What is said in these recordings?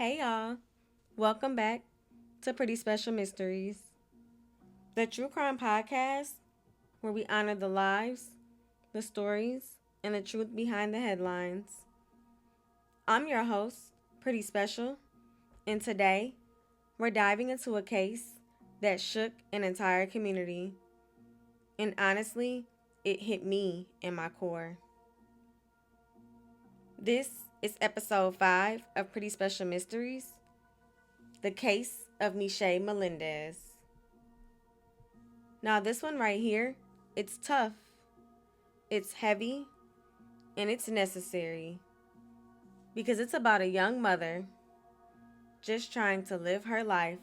Hey y'all, welcome back to Pretty Special Mysteries, the true crime podcast where we honor the lives, the stories, and the truth behind the headlines. I'm your host, Pretty Special, and today we're diving into a case that shook an entire community. And honestly, it hit me in my core. This is episode 5 of Pretty Special Mysteries, the case of Meshay Melendez. Now, this one right here, it's tough, it's heavy, and it's necessary because it's about a young mother just trying to live her life,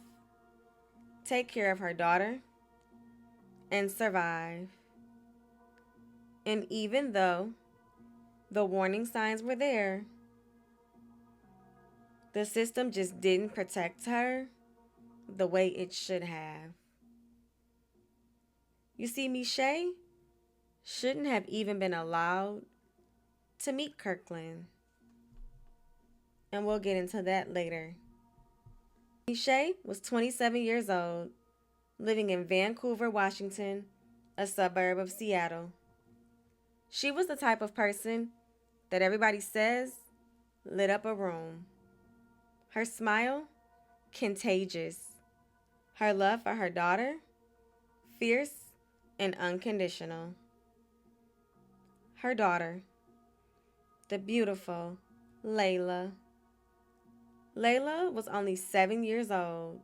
take care of her daughter, and survive. And even though the warning signs were there, the system just didn't protect her the way it should have. You see, Meshay shouldn't have even been allowed to meet Kirkland. And we'll get into that later. Meshay was 27 years old, living in Vancouver, Washington, a suburb of Seattle. She was the type of person that everybody says lit up a room. Her smile, contagious. Her love for her daughter, fierce and unconditional. Her daughter, the beautiful Layla. Layla was only 7 years old,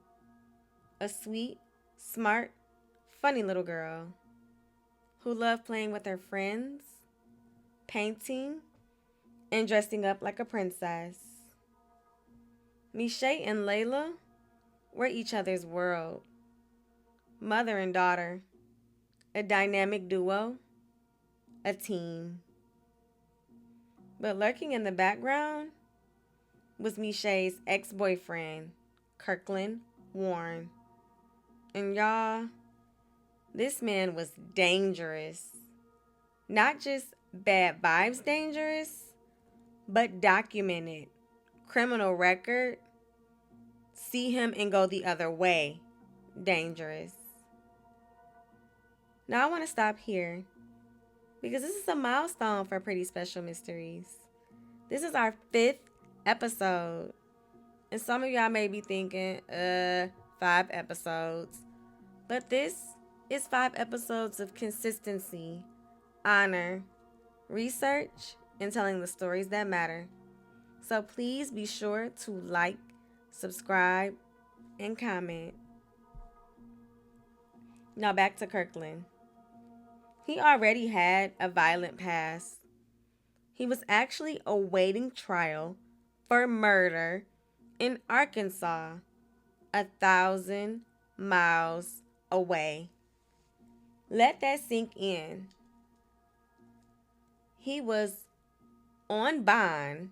a sweet, smart, funny little girl who loved playing with her friends, painting, and dressing up like a princess. Meshay and Layla were each other's world, mother and daughter, a dynamic duo, a team. But lurking in the background was Meshay's ex-boyfriend, Kirkland Warren. And y'all, this man was dangerous. Not just bad vibes dangerous, but documented. Criminal record, see him and go the other way, dangerous. Now I want to stop here because this is a milestone for Pretty Special Mysteries. This is our 5th episode. And some of y'all may be thinking, 5 episodes. But this is 5 episodes of consistency, honor, research, and telling the stories that matter. So please be sure to like, subscribe, and comment. Now back to Kirkland. He already had a violent past. He was actually awaiting trial for murder in Arkansas, 1,000 miles away. Let that sink in. He was on bond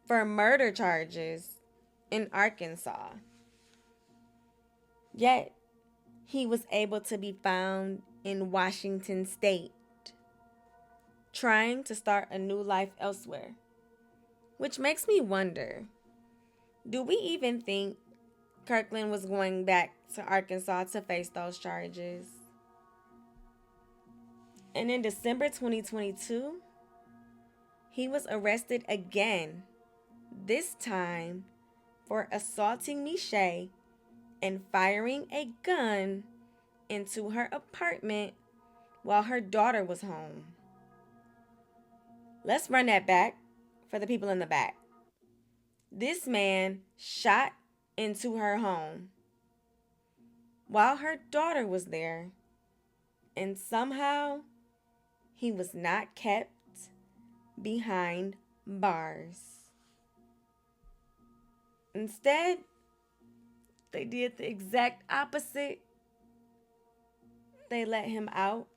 for murder charges in Arkansas. Yet, he was able to be found in Washington State, trying to start a new life elsewhere. Which makes me wonder, do we even think Kirkland was going back to Arkansas to face those charges? And in December 2022, he was arrested again, this time for assaulting Meshay and firing a gun into her apartment while her daughter was home. Let's run that back for the people in the back. This man shot into her home while her daughter was there, and somehow he was not kept behind bars. Instead, they did the exact opposite. They let him out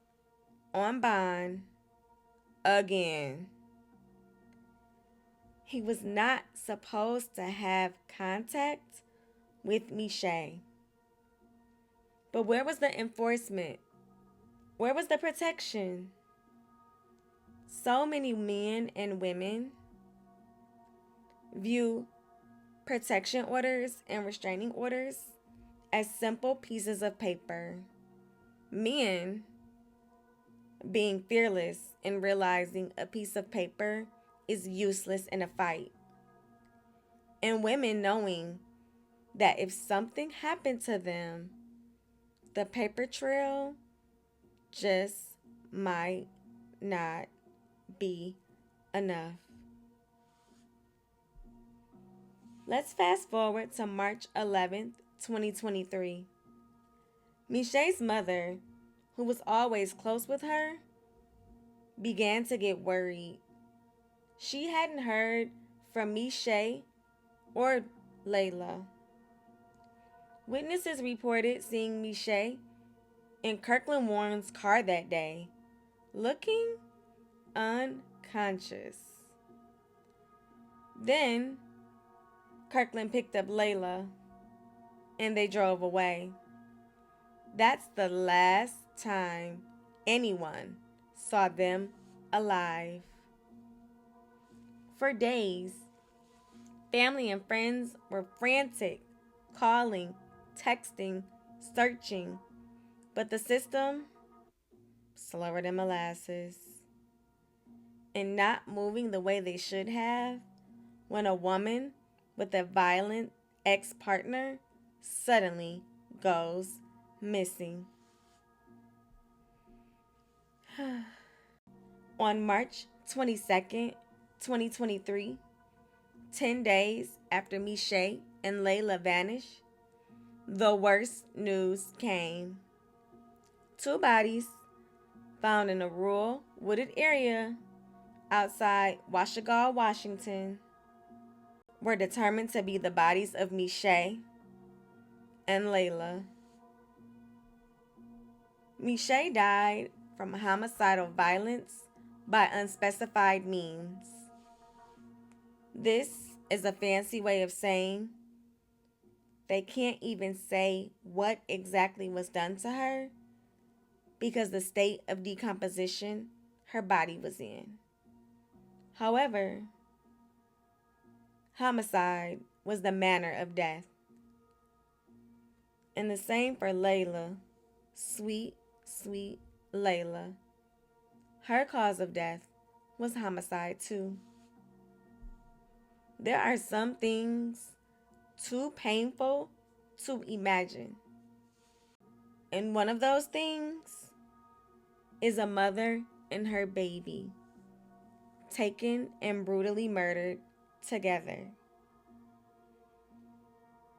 on bond again. He was not supposed to have contact with Meshay. But where was the enforcement? Where was the protection? So many men and women view protection orders and restraining orders as simple pieces of paper. Men being fearless in realizing a piece of paper is useless in a fight. And women knowing that if something happened to them, the paper trail just might not be enough. Let's fast forward to March 11th, 2023. Meshay's mother, who was always close with her, began to get worried. She hadn't heard from Meshay or Layla. Witnesses reported seeing Meshay in Kirkland Warren's car that day, looking unconscious. Then Kirkland picked up Layla and they drove away. That's the last time anyone saw them alive. For days, family and friends were frantic, calling, texting, searching, but the system, slower than molasses, and not moving the way they should have when a woman with a violent ex-partner suddenly goes missing. On March 22nd, 2023, 10 days after Meshay and Layla vanished, the worst news came. 2 bodies found in a rural, wooded area outside Washagal, Washington, were determined to be the bodies of Meshay and Layla. Meshay died from homicidal violence by unspecified means. This is a fancy way of saying they can't even say what exactly was done to her because the state of decomposition her body was in. However, homicide was the manner of death. And the same for Layla, sweet, sweet Layla. Her cause of death was homicide too. There are some things too painful to imagine. And one of those things is a mother and her baby taken and brutally murdered together.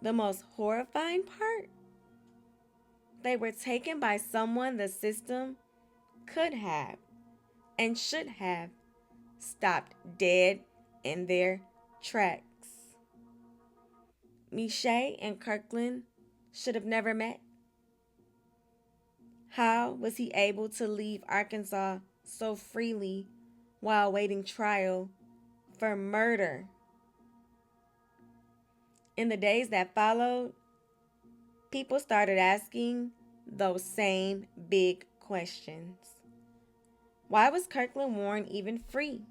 The most horrifying part? They were taken by someone the system could have and should have stopped dead in their tracks. Meshay and Kirkland should have never met. How was he able to leave Arkansas so freely while awaiting trial for murder? In the days that followed, people started asking those same big questions. Why was Kirkland Warren even free?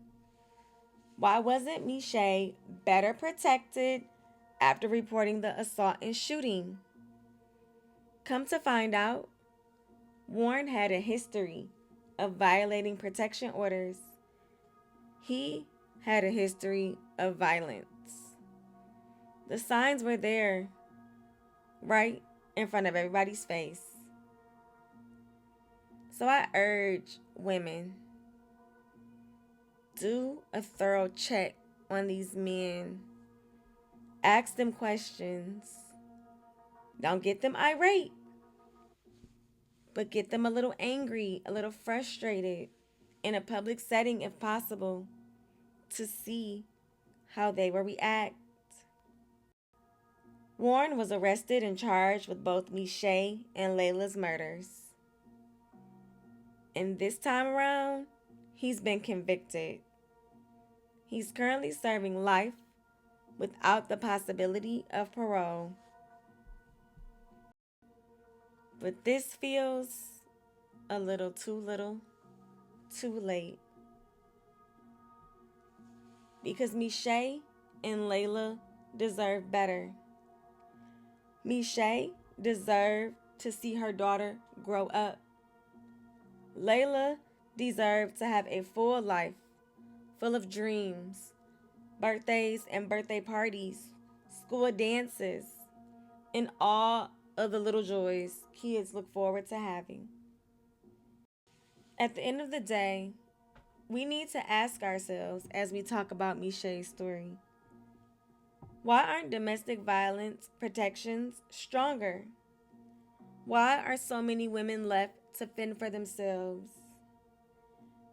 Why wasn't Meshay better protected after reporting the assault and shooting? Come to find out, Warren had a history of violating protection orders. He had a history of violence. The signs were there, right in front of everybody's face. So I urge women, do a thorough check on these men. Ask them questions. Don't get them irate, but get them a little angry, a little frustrated in a public setting if possible to see how they will react. Warren was arrested and charged with both Meshay and Layla's murders. And this time around, he's been convicted. He's currently serving life without the possibility of parole. But this feels a little, too late. Because Meshay and Layla deserved better. Meshay deserved to see her daughter grow up. Layla deserved to have a full life, full of dreams, birthdays and birthday parties, school dances, and all of the little joys kids look forward to having. At the end of the day, we need to ask ourselves as we talk about Meshay's story, why aren't domestic violence protections stronger? Why are so many women left to fend for themselves?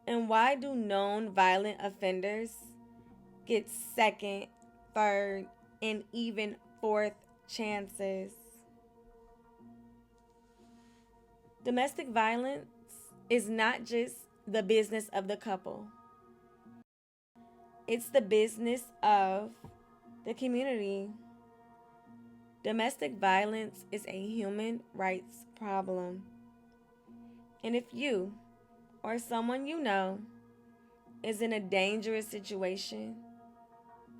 And why do known violent offenders get second, third, and even fourth chances? Domestic violence is not just the business of the couple. It's the business of the community. Domestic violence is a human rights problem. And if you or someone you know is in a dangerous situation,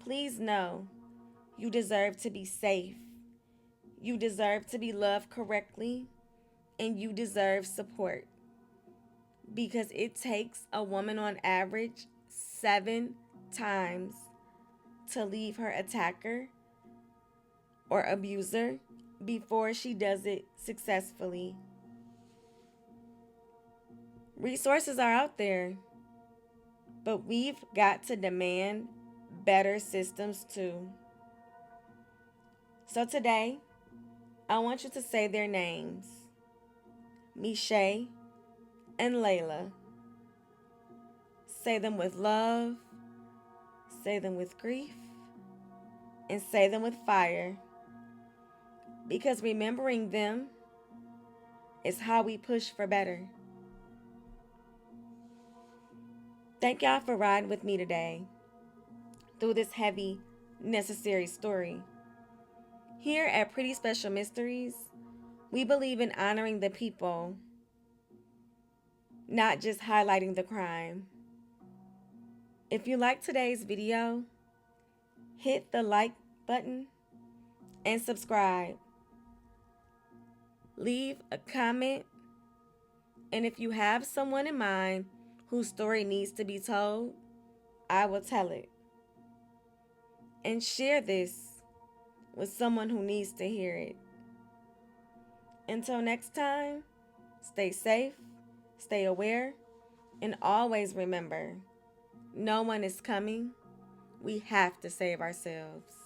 please know you deserve to be safe. You deserve to be loved correctly, and you deserve support. Because it takes a woman on average 7 times to leave her attacker or abuser before she does it successfully. Resources are out there, but we've got to demand better systems too. So today, I want you to say their names, Meshay and Layla. Say them with love, say them with grief, and say them with fire. Because remembering them is how we push for better. Thank y'all for riding with me today through this heavy, necessary story. Here at Pretty Special Mysteries, we believe in honoring the people, not just highlighting the crime. If you like today's video, hit the like button and subscribe. Leave a comment, and if you have someone in mind whose story needs to be told, I will tell it. And share this with someone who needs to hear it. Until next time, stay safe, stay aware, and always remember, no one is coming. We have to save ourselves.